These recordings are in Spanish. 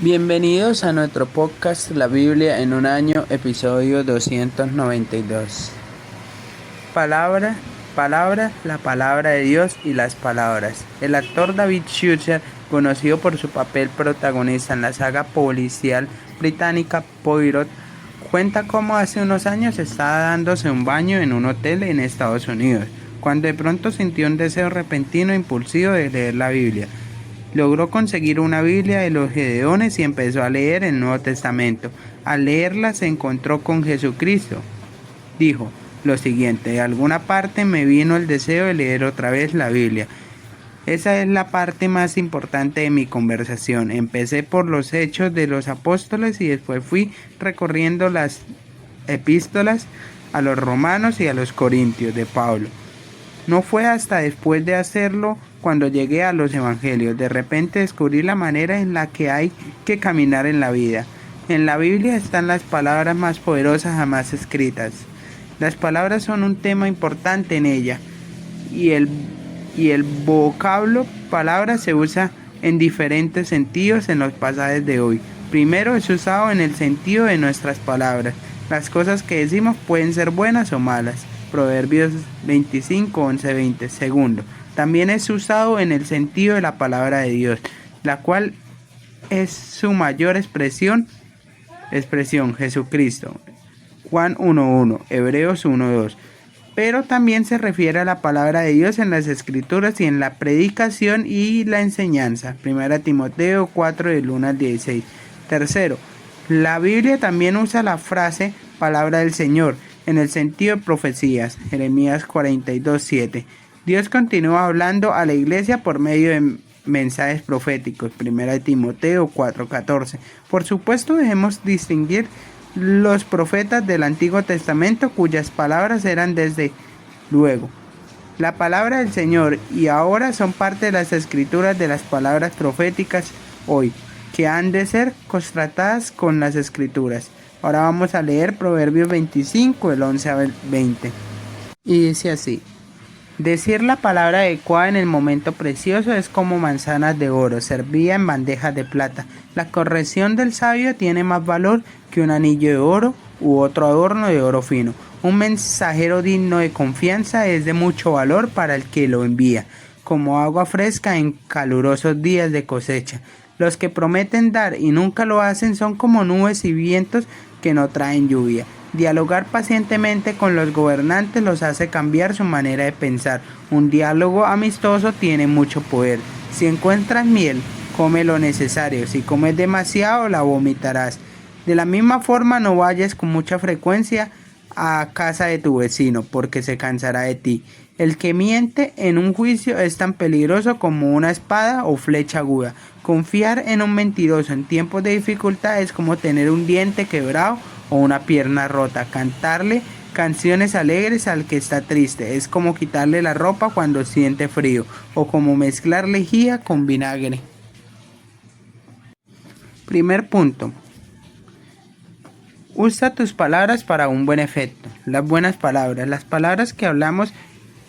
Bienvenidos a nuestro podcast La Biblia en un año, episodio 292. Palabra, la palabra de Dios y las palabras. El actor David Schwimmer, conocido por su papel protagonista en la saga policial británica Poirot, cuenta cómo hace unos años estaba dándose un baño en un hotel en Estados Unidos, cuando de pronto sintió un deseo repentino e impulsivo de leer la Biblia. Logró conseguir una Biblia de los Gedeones y empezó a leer el Nuevo Testamento. Al leerla se encontró con Jesucristo. Dijo lo siguiente: de alguna parte me vino el deseo de leer otra vez la Biblia. Esa es la parte más importante de mi conversación. Empecé por los Hechos de los Apóstoles y después fui recorriendo las epístolas a los Romanos y a los Corintios de Pablo. No fue hasta después de hacerlo cuando llegué a los Evangelios. De repente descubrí la manera en la que hay que caminar en la vida. En la Biblia están las palabras más poderosas jamás escritas. Las palabras son un tema importante en ella y el vocablo palabra se usa en diferentes sentidos en los pasajes de hoy. Primero, es usado en el sentido de nuestras palabras. Las cosas que decimos pueden ser buenas o malas. Proverbios 25, 11, 20. Segundo, también es usado en el sentido de la palabra de Dios, la cual es su mayor expresión, Jesucristo. Juan 1:1, Hebreos 1:2. Pero también se refiere a la palabra de Dios en las Escrituras y en la predicación y la enseñanza. 1 Timoteo 4, del 1 al 16. Tercero, la Biblia también usa la frase palabra del Señor en el sentido de profecías. Jeremías 42:7. Dios continúa hablando a la iglesia por medio de mensajes proféticos. 1 Timoteo 4:14. Por supuesto, debemos distinguir los profetas del Antiguo Testamento, cuyas palabras eran desde luego la palabra del Señor, y ahora son parte de las escrituras de las palabras proféticas hoy, que han de ser contrastadas con las escrituras. Ahora vamos a leer Proverbios 25, del 11 al 20. Y dice así: decir la palabra adecuada en el momento precioso es como manzanas de oro, servida en bandejas de plata. La corrección del sabio tiene más valor que un anillo de oro u otro adorno de oro fino. Un mensajero digno de confianza es de mucho valor para el que lo envía, como agua fresca en calurosos días de cosecha. Los que prometen dar y nunca lo hacen son como nubes y vientos que no traen lluvia. Dialogar pacientemente con los gobernantes los hace cambiar su manera de pensar. Un diálogo amistoso tiene mucho poder. Si encuentras miel, come lo necesario. Si comes demasiado, la vomitarás. De la misma forma, no vayas con mucha frecuencia a casa de tu vecino, porque se cansará de ti. El que miente en un juicio es tan peligroso como una espada o flecha aguda. Confiar en un mentiroso en tiempos de dificultad es como tener un diente quebrado o una pierna rota. Cantarle canciones alegres al que está triste es como quitarle la ropa cuando siente frío, o como mezclar lejía con vinagre. Primer punto: usa tus palabras para un buen efecto. Las buenas palabras, las palabras que hablamos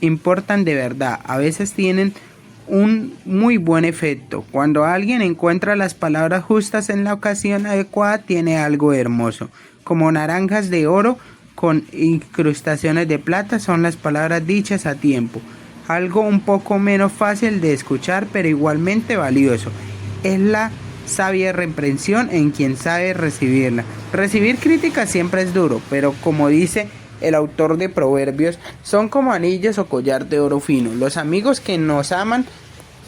importan de verdad. A veces tienen un muy buen efecto. Cuando alguien encuentra las palabras justas en la ocasión adecuada, tiene algo hermoso. Como naranjas de oro con incrustaciones de plata son las palabras dichas a tiempo. Algo un poco menos fácil de escuchar, pero igualmente valioso, es la sabia reprensión en quien sabe recibirla. Recibir críticas siempre es duro, pero como dice el autor de Proverbios, son como anillos o collar de oro fino. Los amigos que nos aman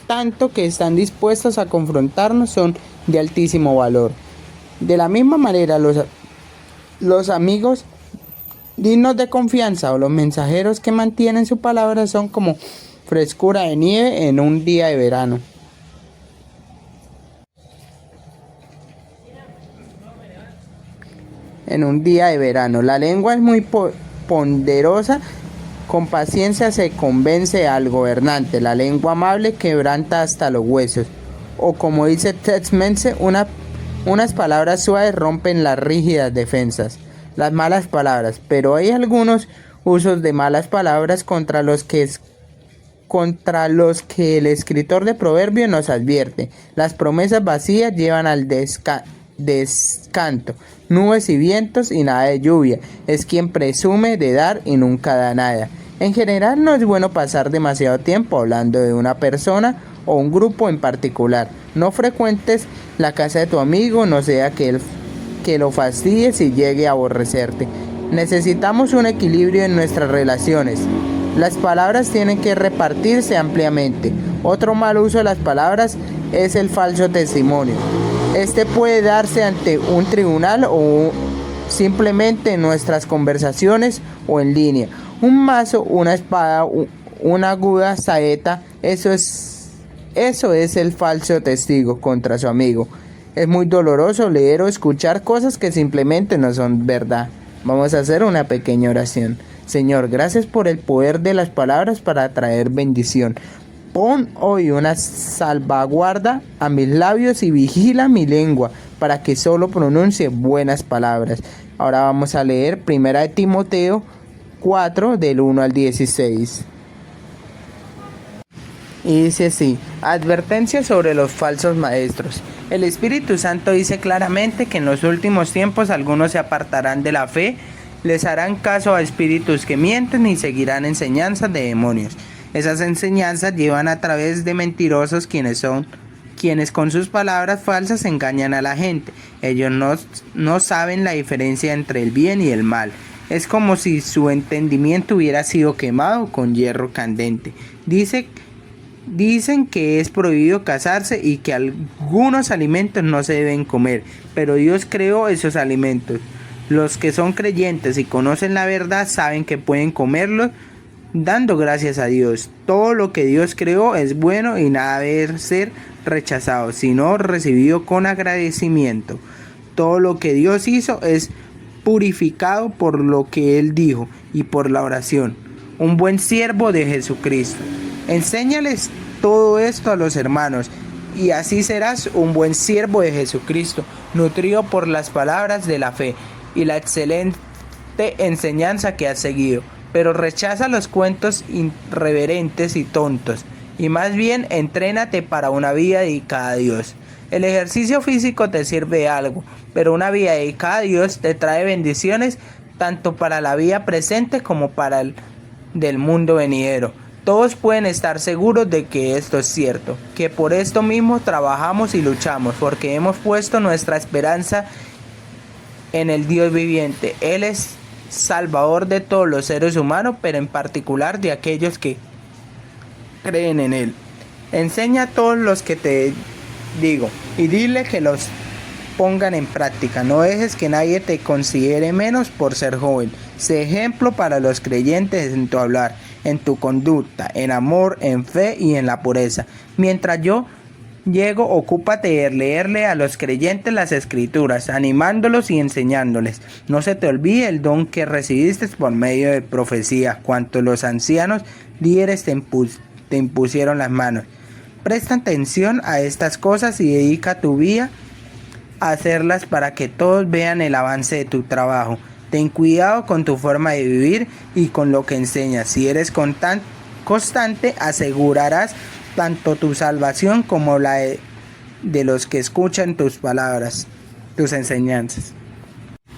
tanto que están dispuestos a confrontarnos son de altísimo valor. De la misma manera, los amigos dignos de confianza o los mensajeros que mantienen su palabra son como frescura de nieve en un día de verano. La lengua es muy ponderosa. Con paciencia se convence al gobernante. La lengua amable quebranta hasta los huesos. O como dice Ted Mense, unas palabras suaves rompen las rígidas defensas. Las malas palabras. Pero hay algunos usos de malas palabras contra los que contra los que el escritor de Proverbios nos advierte. Las promesas vacías llevan al descanto, nubes y vientos y nada de lluvia. Es quien presume de dar y nunca da nada. En general no es bueno pasar demasiado tiempo hablando de una persona o un grupo en particular. No frecuentes la casa de tu amigo, no sea que lo fastidies y llegue a aborrecerte. Necesitamos un equilibrio en nuestras relaciones. Las palabras tienen que repartirse ampliamente. Otro mal uso de las palabras es el falso testimonio. Este puede darse ante un tribunal o simplemente en nuestras conversaciones o en línea. Un mazo, una espada, una aguda saeta, eso es el falso testigo contra su amigo. Es muy doloroso leer o escuchar cosas que simplemente no son verdad. Vamos a hacer una pequeña oración. Señor, gracias por el poder de las palabras para traer bendición. Pon hoy una salvaguarda a mis labios y vigila mi lengua para que solo pronuncie buenas palabras. Ahora vamos a leer 1 Timoteo 4 del 1 al 16. Y dice así: advertencia sobre los falsos maestros. El Espíritu Santo dice claramente que en los últimos tiempos algunos se apartarán de la fe, les harán caso a espíritus que mienten y seguirán enseñanzas de demonios. Esas enseñanzas llevan a través de mentirosos quienes con sus palabras falsas engañan a la gente. Ellos no saben la diferencia entre el bien y el mal. Es como si su entendimiento hubiera sido quemado con hierro candente. Dicen que es prohibido casarse y que algunos alimentos no se deben comer, pero Dios creó esos alimentos. Los que son creyentes y conocen la verdad saben que pueden comerlos dando gracias a Dios. Todo lo que Dios creó es bueno y nada debe ser rechazado, sino recibido con agradecimiento. Todo lo que Dios hizo es purificado por lo que Él dijo y por la oración. Un buen siervo de Jesucristo. Enséñales todo esto a los hermanos y así serás un buen siervo de Jesucristo, nutrido por las palabras de la fe y la excelente enseñanza que has seguido. Pero rechaza los cuentos irreverentes y tontos y más bien entrénate para una vida dedicada a Dios. El ejercicio físico te sirve de algo, pero una vida dedicada a Dios te trae bendiciones tanto para la vida presente como para el del mundo venidero. Todos pueden estar seguros de que esto es cierto, que por esto mismo trabajamos y luchamos, porque hemos puesto nuestra esperanza en el Dios viviente. Él es Salvador de todos los seres humanos, pero en particular de aquellos que creen en Él. Enseña a todos los que te digo y dile que los pongan en práctica. No dejes que nadie te considere menos por ser joven. Sé ejemplo para los creyentes en tu hablar, en tu conducta, en amor, en fe y en la pureza. Mientras yo llego, ocúpate de leerle a los creyentes las escrituras, animándolos y enseñándoles. No se te olvide el don que recibiste por medio de profecía, cuanto los ancianos líderes te impusieron las manos. Presta atención a estas cosas y dedica tu vida a hacerlas para que todos vean el avance de tu trabajo. Ten cuidado con tu forma de vivir y con lo que enseñas. Si eres constante, asegurarás tanto tu salvación como la de los que escuchan tus palabras, tus enseñanzas.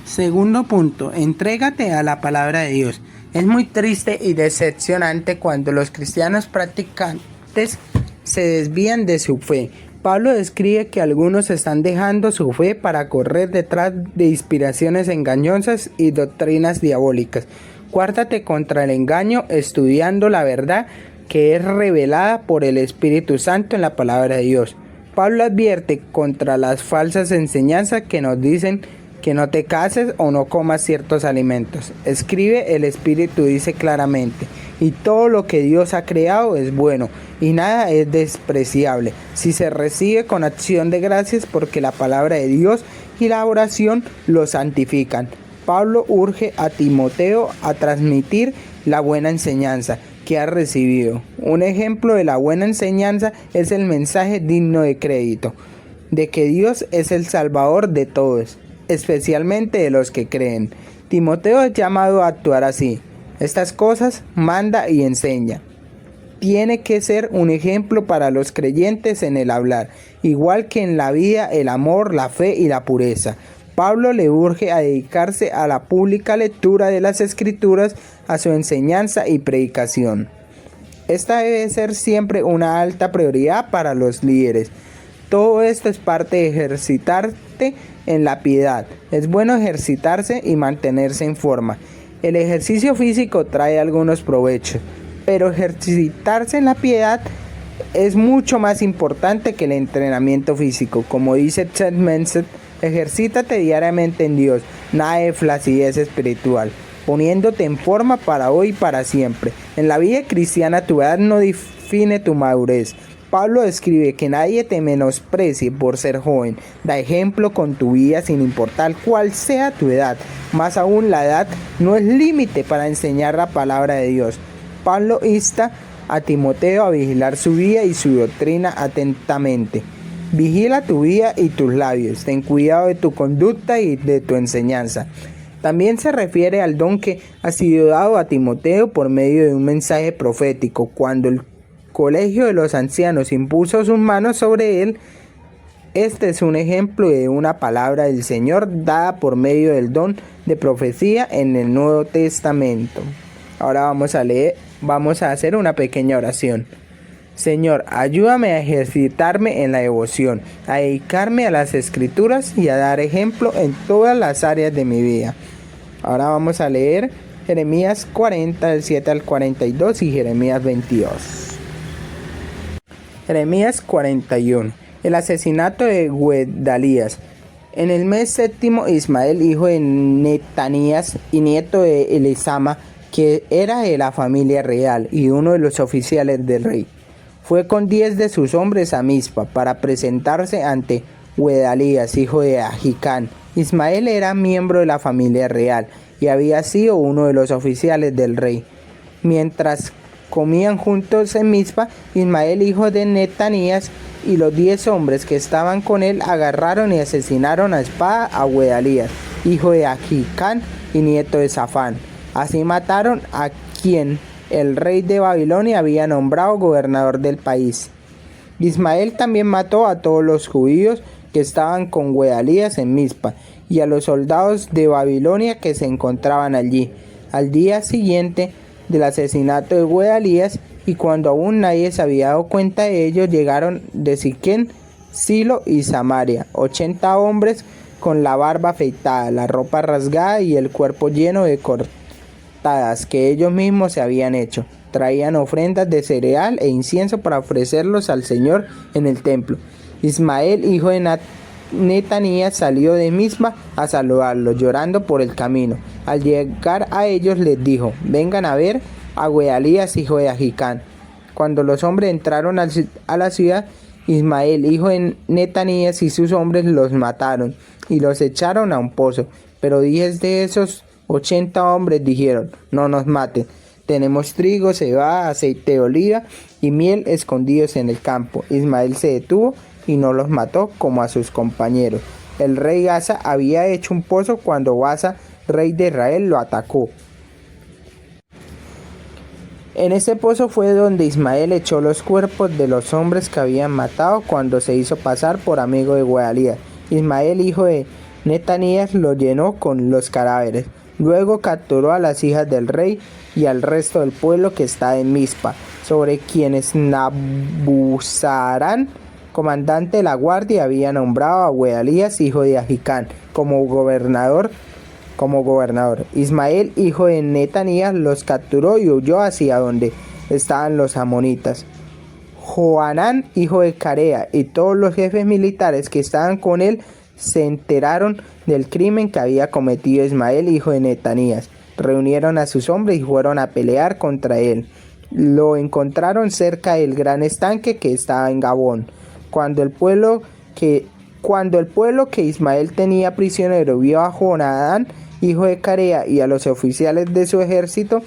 Segundo punto, entrégate a la palabra de Dios. Es muy triste y decepcionante cuando los cristianos practicantes se desvían de su fe. Pablo describe que algunos están dejando su fe para correr detrás de inspiraciones engañosas y doctrinas diabólicas. Guárdate contra el engaño estudiando la verdad que es revelada por el Espíritu Santo en la palabra de Dios. Pablo advierte contra las falsas enseñanzas que nos dicen que no te cases o no comas ciertos alimentos. Escribe: el Espíritu dice claramente, y todo lo que Dios ha creado es bueno, y nada es despreciable, si se recibe con acción de gracias, porque la palabra de Dios y la oración lo santifican. Pablo urge a Timoteo a transmitir la buena enseñanza que ha recibido. Un ejemplo de la buena enseñanza es el mensaje digno de crédito, de que Dios es el Salvador de todos, especialmente de los que creen. Timoteo es llamado a actuar así. Estas cosas manda y enseña. tiene que ser un ejemplo para los creyentes en el hablar, igual que en la vida, el amor, la fe y la pureza. Pablo le urge a dedicarse a la pública lectura de las Escrituras, a su enseñanza y predicación. Esta debe ser siempre una alta prioridad para los líderes. Todo esto es parte de ejercitarte en la piedad. Es bueno ejercitarse y mantenerse en forma. El ejercicio físico trae algunos provechos, pero ejercitarse en la piedad es mucho más importante que el entrenamiento físico. Como dice Ted Menset, ejercítate diariamente en Dios, nada de flacidez espiritual, poniéndote en forma para hoy y para siempre. En la vida cristiana tu edad no define tu madurez. Pablo escribe que nadie te menosprecie por ser joven. Da ejemplo con tu vida sin importar cuál sea tu edad. Más aún, la edad no es límite para enseñar la palabra de Dios. Pablo insta a Timoteo a vigilar su vida y su doctrina atentamente. Vigila tu vida y tus labios. Ten cuidado de tu conducta y de tu enseñanza. También se refiere al don que ha sido dado a Timoteo por medio de un mensaje profético. Cuando el colegio de los ancianos impuso sus manos sobre él, este es un ejemplo de una palabra del Señor dada por medio del don de profecía en el Nuevo Testamento. Ahora vamos a hacer una pequeña oración. Señor, ayúdame a ejercitarme en la devoción, a dedicarme a las Escrituras y a dar ejemplo en todas las áreas de mi vida. Ahora vamos a leer Jeremías 40, del 7 al 42 y Jeremías 22. Jeremías 41. El asesinato de Gedalías. En el mes séptimo, Ismael, hijo de Netanías y nieto de Elisama, que era de la familia real y uno de los oficiales del rey, fue con 10 de sus hombres a Mizpa para presentarse ante Gedalías, hijo de Ahicam. Ismael era miembro de la familia real y había sido uno de los oficiales del rey. Mientras comían juntos en Mizpa, Ismael, hijo de Netanías, y los 10 hombres que estaban con él agarraron y asesinaron a espada a Gedalías, hijo de Ahicam y nieto de Safán. Así mataron a quien el rey de Babilonia había nombrado gobernador del país. Ismael también mató a todos los judíos que estaban con Gedalías en Mizpa y a los soldados de Babilonia que se encontraban allí. Al día siguiente del asesinato de Gedalías, y cuando aún nadie se había dado cuenta de ello, llegaron de Siquem, Silo y Samaria 80 hombres con la barba afeitada, la ropa rasgada y el cuerpo lleno de cortadas que ellos mismos se habían hecho. Traían ofrendas de cereal e incienso para ofrecerlos al Señor en el templo. Ismael, hijo de Netanías, salió de Mizpa a saludarlos, llorando por el camino. Al llegar a ellos les dijo: vengan a ver a Gedalías, hijo de Ahicam. Cuando los hombres entraron a la ciudad, Ismael, hijo de Netanías, y sus hombres los mataron y los echaron a un pozo. Pero 10 de esos 80 hombres dijeron: no nos maten, tenemos trigo, cebada, aceite de oliva y miel escondidos en el campo. Ismael se detuvo y no los mató como a sus compañeros. El rey Asa había hecho un pozo cuando Asa, rey de Israel, lo atacó. En ese pozo fue donde Ismael echó los cuerpos de los hombres que habían matado cuando se hizo pasar por amigo de Gedalías. Ismael, hijo de Netanías, lo llenó con los cadáveres. Luego capturó a las hijas del rey y al resto del pueblo que está en Mizpa, sobre quienes Nabuzarán, comandante de la guardia, había nombrado a Gedalías, hijo de Ahicam, como gobernador. Ismael, hijo de Netanías, los capturó y huyó hacia donde estaban los amonitas. Johanán, hijo de Carea, y todos los jefes militares que estaban con él se enteraron del crimen que había cometido Ismael, hijo de Netanías. Reunieron a sus hombres y fueron a pelear contra él. Lo encontraron cerca del gran estanque que estaba en Gabón. Cuando el pueblo que Ismael tenía prisionero vio a Johanán, hijo de Carea, y a los oficiales de su ejército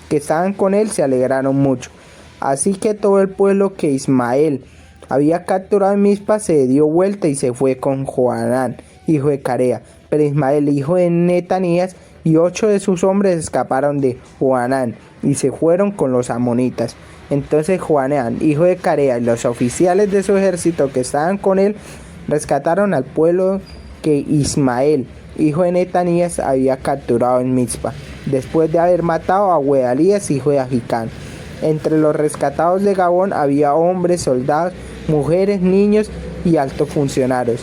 que estaban con él, se alegraron mucho. Así que todo el pueblo que Ismael había capturado en Mizpa se dio vuelta y se fue con Johanán, hijo de Carea. Pero Ismael, hijo de Netanías, y 8 de sus hombres escaparon de Johanán y se fueron con los amonitas. Entonces Johanán, hijo de Carea, y los oficiales de su ejército que estaban con él, rescataron al pueblo que Ismael, hijo de Netanías, había capturado en Mizpa, después de haber matado a Gedalías, hijo de Ahicam. Entre los rescatados de Gabón había hombres, soldados, mujeres, niños y altos funcionarios.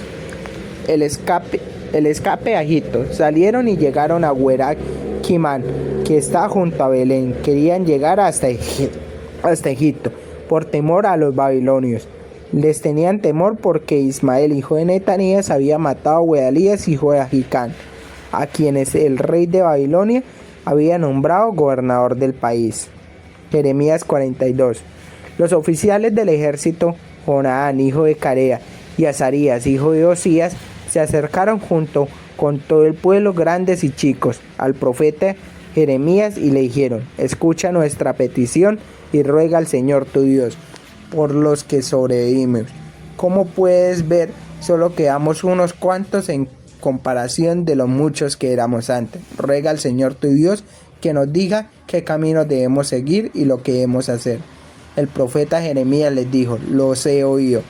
El escape a Egipto. Salieron y llegaron a Huerac Quimán, que está junto a Belén. Querían llegar hasta Egipto, por temor a los babilonios. Les tenían temor porque Ismael, hijo de Netanías, había matado a Gedalías, hijo de Ahicam, a quienes el rey de Babilonia había nombrado gobernador del país. Jeremías 42. Los oficiales del ejército, Johanán, hijo de Carea, y Azarías, hijo de Osías, se acercaron junto con todo el pueblo, grandes y chicos, al profeta Jeremías y le dijeron: escucha nuestra petición y ruega al Señor tu Dios por los que sobrevivimos. Como puedes ver, solo quedamos unos cuantos en comparación de los muchos que éramos antes. Ruega al Señor tu Dios que nos diga qué camino debemos seguir y lo que debemos hacer. El profeta Jeremías les dijo: los he oído.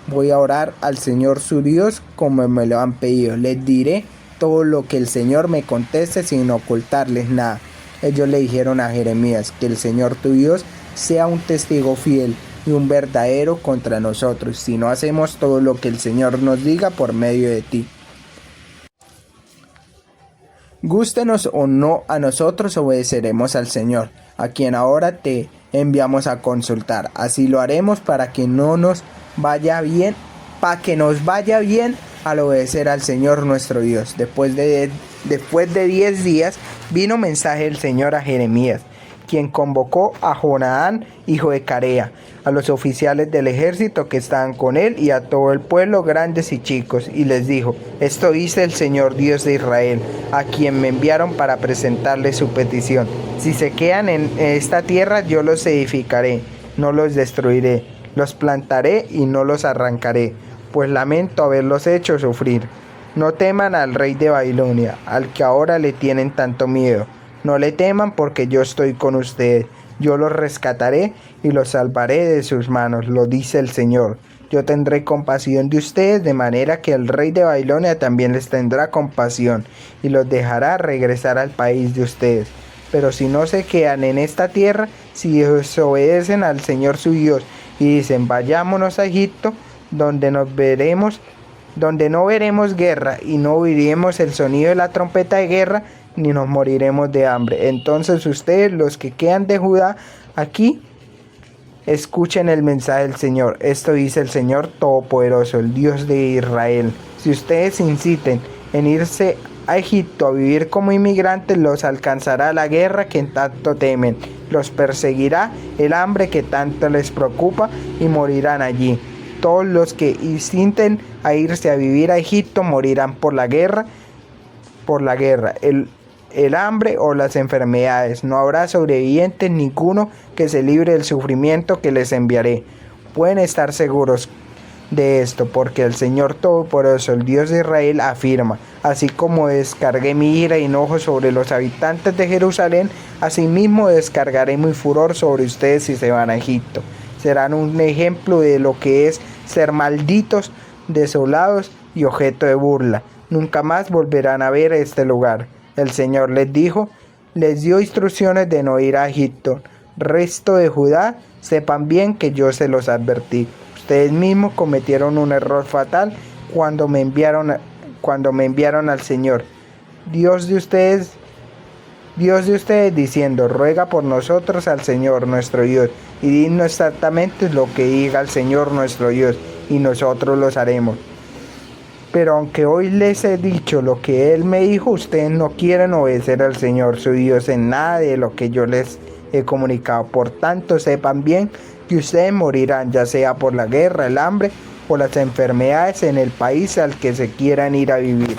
Voy a orar al Señor su Dios como me lo han pedido. Les diré todo lo que el Señor me conteste sin ocultarles nada. Ellos le dijeron a Jeremías: que el Señor tu Dios sea un testigo fiel y un verdadero contra nosotros, si no hacemos todo lo que el Señor nos diga por medio de ti. Gústenos o no, a nosotros obedeceremos al Señor, a quien ahora te enviamos a consultar. Así lo haremos para que nos vaya bien al obedecer al Señor nuestro Dios. Después de 10 días vino mensaje del Señor a Jeremías, quien convocó a Johanán, hijo de Carea, a los oficiales del ejército que estaban con él y a todo el pueblo, grandes y chicos, y les dijo: esto dice el Señor Dios de Israel, a quien me enviaron para presentarle su petición. Si se quedan en esta tierra, yo los edificaré, no los destruiré, los plantaré y no los arrancaré, pues lamento haberlos hecho sufrir. No teman al rey de Babilonia, al que ahora le tienen tanto miedo. No le teman porque yo estoy con ustedes. Yo los rescataré y los salvaré de sus manos, lo dice el Señor. Yo tendré compasión de ustedes, de manera que el rey de Babilonia también les tendrá compasión y los dejará regresar al país de ustedes. Pero si no se quedan en esta tierra, si desobedecen al Señor su Dios y dicen: vayámonos a Egipto, donde no veremos guerra y no oiremos el sonido de la trompeta de guerra, ni nos moriremos de hambre. Entonces ustedes, los que quedan de Judá aquí, escuchen el mensaje del Señor. Esto dice el Señor Todopoderoso, el Dios de Israel: si ustedes insisten en irse a Egipto a vivir como inmigrantes, los alcanzará la guerra que tanto temen, los perseguirá el hambre que tanto les preocupa y morirán allí. Todos los que insisten a irse a vivir a Egipto morirán por la guerra, el hambre o las enfermedades. No habrá sobreviviente ninguno que se libre del sufrimiento que les enviaré. Pueden estar seguros de esto, porque el Señor Todopoderoso, el Dios de Israel, afirma: así como descargué mi ira y enojo sobre los habitantes de Jerusalén, asimismo descargaré mi furor sobre ustedes si se van a Egipto. Serán un ejemplo de lo que es ser malditos, desolados y objeto de burla. Nunca más volverán a ver este lugar. El Señor les dio instrucciones de no ir a Egipto. Resto de Judá, sepan bien que yo se los advertí. Ustedes mismos cometieron un error fatal cuando me enviaron al Señor, Dios de ustedes, diciendo: ruega por nosotros al Señor nuestro Dios, y dinos exactamente lo que diga el Señor nuestro Dios, y nosotros los haremos. Pero aunque hoy les he dicho lo que Él me dijo, ustedes no quieren obedecer al Señor su Dios en nada de lo que yo les he comunicado. Por tanto, sepan bien que ustedes morirán, ya sea por la guerra, el hambre o las enfermedades en el país al que se quieran ir a vivir.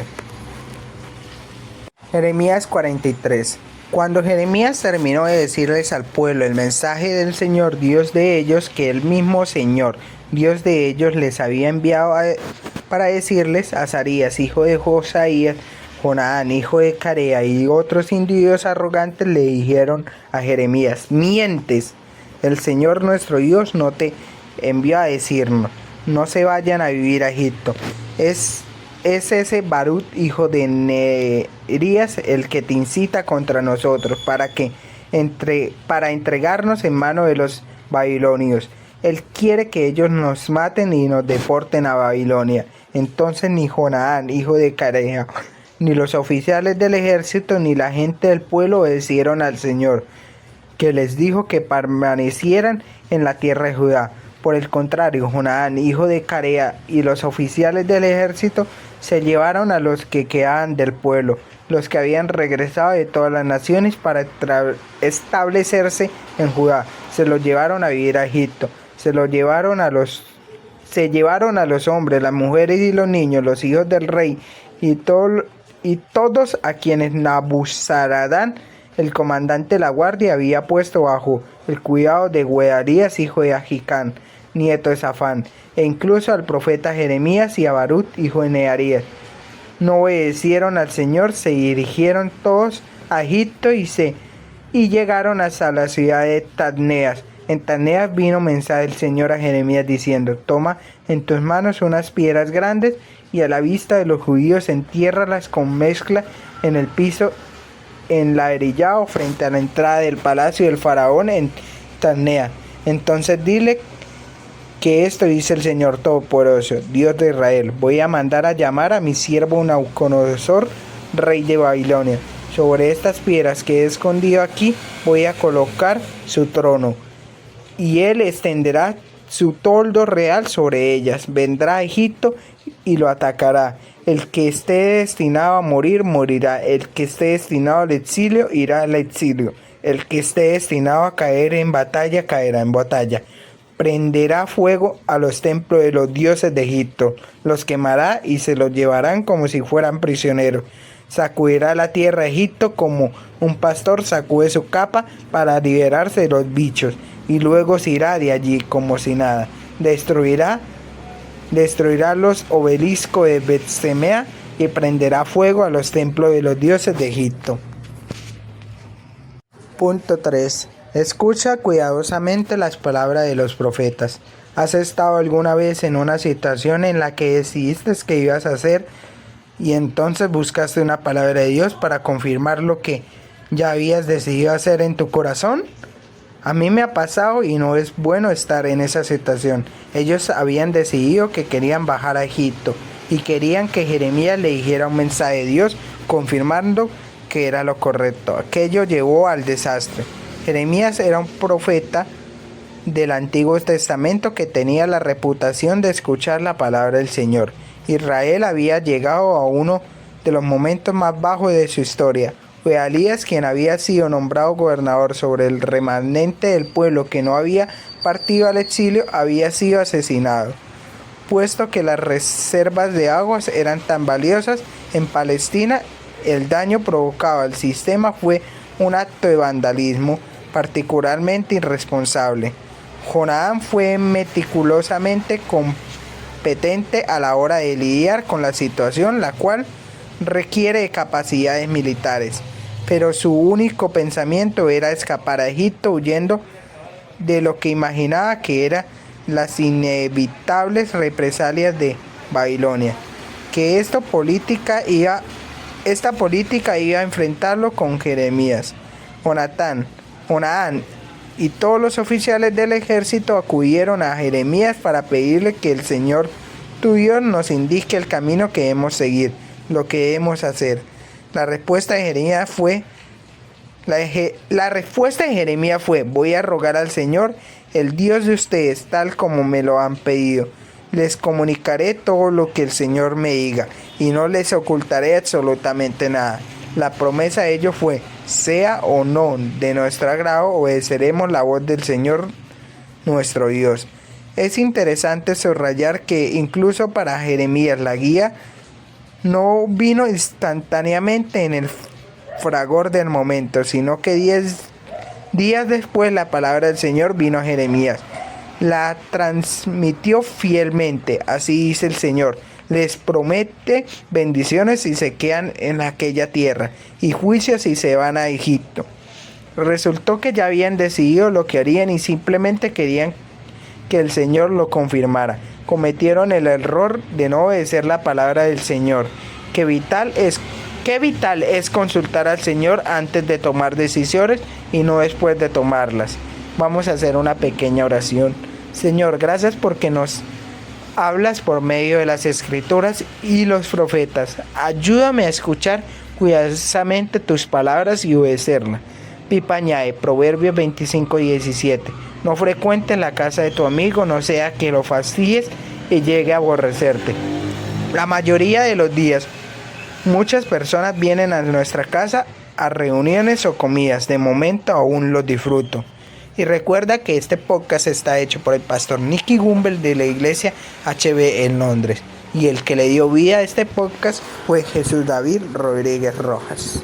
Jeremías 43. Cuando Jeremías terminó de decirles al pueblo el mensaje del Señor Dios de ellos, que el mismo Señor Dios de ellos les había enviado para decirles, Azarías, hijo de Josaías, Johanán, hijo de Carea, y otros individuos arrogantes le dijeron a Jeremías: mientes. el Señor nuestro Dios no te envió a decirnos, no se vayan a vivir a Egipto. Es ese Barut, hijo de Nerías, el que te incita contra nosotros para entregarnos en mano de los babilonios. Él quiere que ellos nos maten y nos deporten a Babilonia. Entonces ni Jonaán, hijo de Carea, ni los oficiales del ejército, ni la gente del pueblo obedecieron al Señor, que les dijo que permanecieran en la tierra de Judá. Por el contrario, Jonaán, hijo de Carea, y los oficiales del ejército se llevaron a los que quedaban del pueblo, los que habían regresado de todas las naciones para establecerse en Judá. Se los llevaron a vivir a Egipto. Se llevaron a los hombres, las mujeres y los niños, los hijos del rey, y todos a quienes Nabuzaradán, el comandante de la guardia, había puesto bajo el cuidado de Gedarías, hijo de Ahicam, nieto de Safán, e incluso al profeta Jeremías y a Barut, hijo de Nearías. No obedecieron al Señor, se dirigieron todos a Egipto y llegaron hasta la ciudad de Tadneas. En Tadneas vino mensaje del Señor a Jeremías diciendo: toma en tus manos unas piedras grandes y a la vista de los judíos entiérralas con mezcla en el piso enladrillado frente a la entrada del palacio del faraón en Tadneas. Entonces dile que esto dice el Señor Todopoderoso, Dios de Israel: voy a mandar a llamar a mi siervo Nabucodonosor, rey de Babilonia. Sobre estas piedras que he escondido aquí voy a colocar su trono, y él extenderá su toldo real sobre ellas. Vendrá a Egipto y lo atacará. El que esté destinado a morir, morirá. El que esté destinado al exilio, irá al exilio. El que esté destinado a caer en batalla, caerá en batalla. Prenderá fuego a los templos de los dioses de Egipto, los quemará y se los llevarán como si fueran prisioneros. Sacudirá la tierra de Egipto como un pastor sacude su capa para liberarse de los bichos, y luego se irá de allí como si nada. Destruirá los obeliscos de Bet-Semea y prenderá fuego a los templos de los dioses de Egipto. Punto 3. Escucha cuidadosamente las palabras de los profetas. ¿Has estado alguna vez en una situación en la que decidiste que ibas a hacer y entonces buscaste una palabra de Dios para confirmar lo que ya habías decidido hacer en tu corazón? A mí me ha pasado y no es bueno estar en esa situación. Ellos habían decidido que querían bajar a Egipto y querían que Jeremías le dijera un mensaje de Dios confirmando que era lo correcto. Aquello llevó al desastre. Jeremías era un profeta del Antiguo Testamento que tenía la reputación de escuchar la palabra del Señor. Israel había llegado a uno de los momentos más bajos de su historia. Gedarías, quien había sido nombrado gobernador sobre el remanente del pueblo que no había partido al exilio, había sido asesinado. Puesto que las reservas de aguas eran tan valiosas en Palestina, el daño provocado al sistema fue un acto de vandalismo particularmente irresponsable. Jonaán fue meticulosamente competente a la hora de lidiar con la situación, la cual requiere de capacidades militares, pero su único pensamiento era escapar a Egipto huyendo de lo que imaginaba que eran las inevitables represalias de Babilonia, que esta política iba a enfrentarlo con Jeremías. Jonaán y todos los oficiales del ejército acudieron a Jeremías para pedirle que el Señor tu Dios nos indique el camino que debemos seguir, lo que debemos hacer. La respuesta de Jeremías fue: voy a rogar al Señor, el Dios de ustedes, tal como me lo han pedido. Les comunicaré todo lo que el Señor me diga y no les ocultaré absolutamente nada. La promesa de ellos fue: sea o no de nuestro agrado, obedeceremos la voz del Señor nuestro Dios. Es interesante subrayar que incluso para Jeremías la guía no vino instantáneamente en el fragor del momento, sino que 10 días después la palabra del Señor vino a Jeremías. La transmitió fielmente. Así dice el Señor: les promete bendiciones si se quedan en aquella tierra y juicios si se van a Egipto. Resultó que ya habían decidido lo que harían y simplemente querían que el Señor lo confirmara. Cometieron el error de no obedecer la palabra del Señor. Qué vital es consultar al Señor antes de tomar decisiones y no después de tomarlas. Vamos a hacer una pequeña oración. Señor, gracias porque nos hablas por medio de las Escrituras y los profetas. Ayúdame a escuchar cuidadosamente tus palabras y obedecerlas. Pipa añade, Proverbios 25:17. No frecuentes la casa de tu amigo, no sea que lo fastidies y llegue a aborrecerte. La mayoría de los días, muchas personas vienen a nuestra casa a reuniones o comidas. De momento aún los disfruto. Y recuerda que este podcast está hecho por el pastor Nicky Gumbel de la iglesia HB en Londres. Y el que le dio vida a este podcast fue Jesús David Rodríguez Rojas.